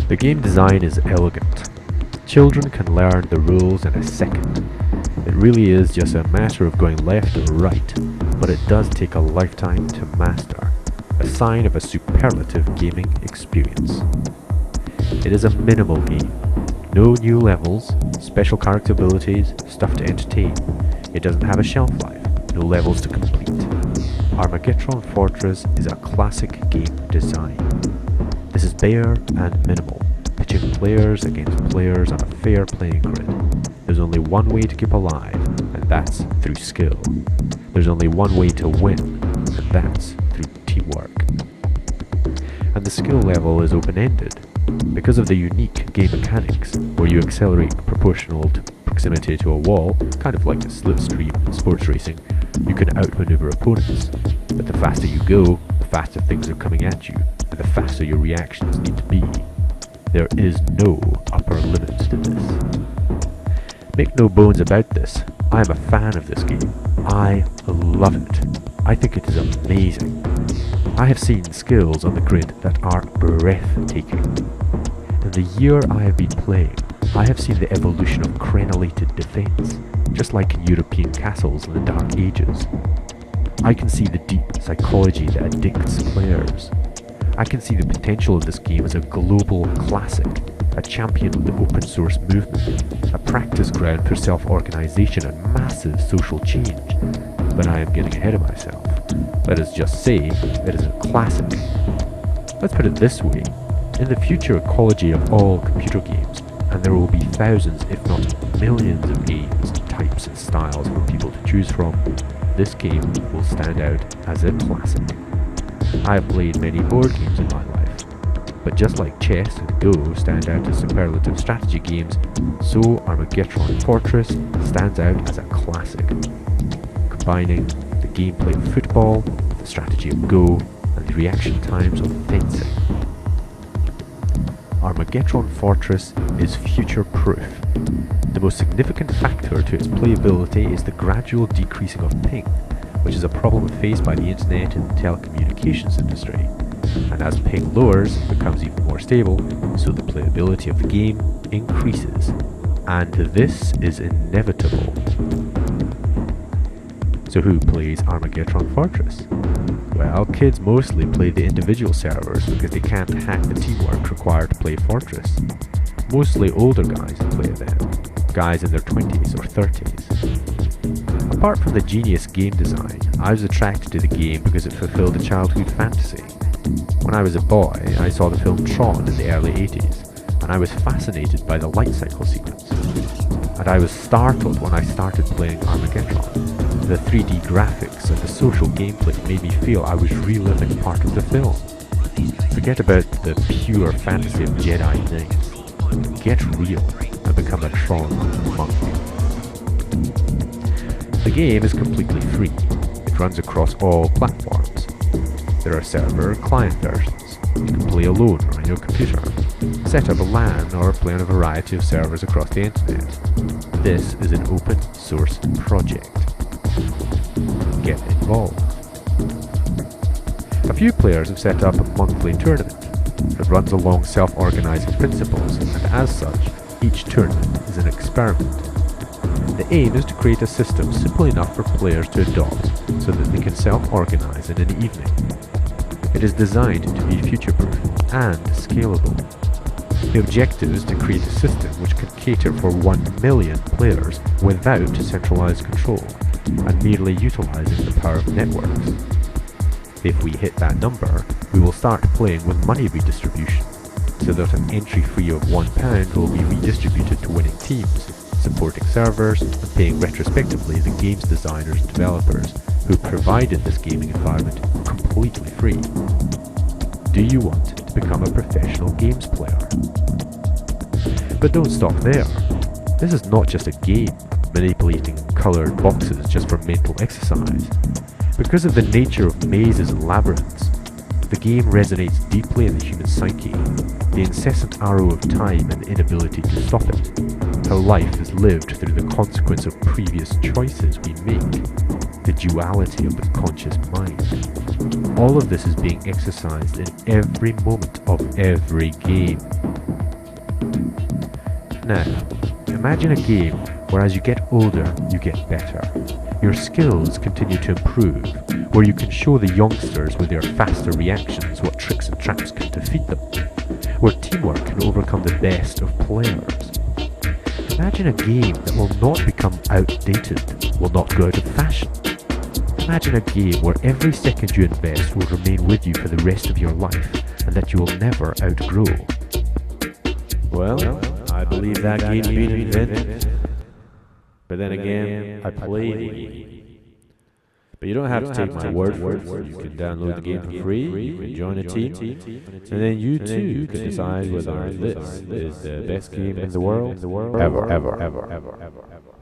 The game design is elegant. Children can learn the rules in a second. It really is just a matter of going left or right, but it does take a lifetime to master, a sign of a superlative gaming experience. It is a minimal game. No new levels, special character abilities, stuff to entertain. It doesn't have a shelf life, no levels to complete. Armagetron Fortress is a classic game design. This is bare and minimal, pitching players against players on a fair playing grid. There's only one way to keep alive, and that's through skill. There's only one way to win, and that's through teamwork. And the skill level is open-ended. Because of the unique game mechanics, where you accelerate proportional to proximity to a wall, kind of like a slipstream in sports racing, you can outmaneuver opponents. But the faster you go, the faster things are coming at you, and the faster your reactions need to be. There is no upper limit to this. Make no bones about this, I am a fan of this game. I love it. I think it is amazing. I have seen skills on the grid that are breathtaking. In the year I have been playing, I have seen the evolution of crenellated defense, just like in European castles in the Dark Ages. I can see the deep psychology that addicts players. I can see the potential of this game as a global classic, a champion of the open source movement, a practice ground for self-organization and massive social change. But I am getting ahead of myself. Let us just say it is a classic. Let's put it this way. In the future ecology of all computer games, and there will be thousands if not millions of games, types and styles for people to choose from, this game will stand out as a classic. I have played many board games in my life, but just like chess and Go stand out as superlative strategy games, so Armagetron Fortress stands out as a classic, combining the gameplay of football, the strategy of Go, and the reaction times of fencing. Armagetron Fortress is future-proof. The most significant factor to its playability is the gradual decreasing of ping, which is a problem faced by the internet and telecommunications industry. And as ping lowers, it becomes even more stable, so the playability of the game increases. And this is inevitable. So who plays Armagetron Fortress? Well, kids mostly play the individual servers because they can't hack the teamwork required to play Fortress. Mostly older guys play them, guys in their 20s or 30s. Apart from the genius game design, I was attracted to the game because it fulfilled a childhood fantasy. When I was a boy, I saw the film Tron in the early 80s, and I was fascinated by the light cycle sequence. And I was startled when I started playing Armagetron. The 3D graphics and the social gameplay made me feel I was reliving part of the film. Forget about the pure fantasy of Jedi Knights. Get real and become a Tron monk. The game is completely free. It runs across all platforms. There are server and client versions. You can play alone or on your computer, set up a LAN or play on a variety of servers across the internet. This is an open source project. Get involved. A few players have set up a monthly tournament that runs along self-organizing principles, and as such, each tournament is an experiment. The aim is to create a system simple enough for players to adopt so that they can self-organize in an evening. It is designed to be future-proof and scalable. The objective is to create a system which can cater for 1 million players without centralized control, and merely utilizing the power of networks. If we hit that number, we will start playing with money redistribution, so that an entry fee of £1 will be redistributed to winning teams, supporting servers, and paying retrospectively the game's designers and developers who provided this gaming environment completely free. Do you want to become a professional games player? But don't stop there. This is not just a game manipulating coloured boxes just for mental exercise. Because of the nature of mazes and labyrinths, the game resonates deeply in the human psyche, the incessant arrow of time and the inability to stop it, how life is lived through the consequence of previous choices we make, the duality of the conscious mind. All of this is being exercised in every moment of every game. Now, imagine a game where as you get older, you get better. Your skills continue to improve, where you can show the youngsters with their faster reactions what tricks and traps can defeat them, where teamwork can overcome the best of players. Imagine a game that will not become outdated, will not go out of fashion. Imagine a game where every second you invest will remain with you for the rest of your life and that you will never outgrow. Well, I believe that game's been invented. But then again, I play the game. But you don't have to take my word for it. You can download the game for free, you can join a team, and then you too can decide whether this is the best game in the world, ever.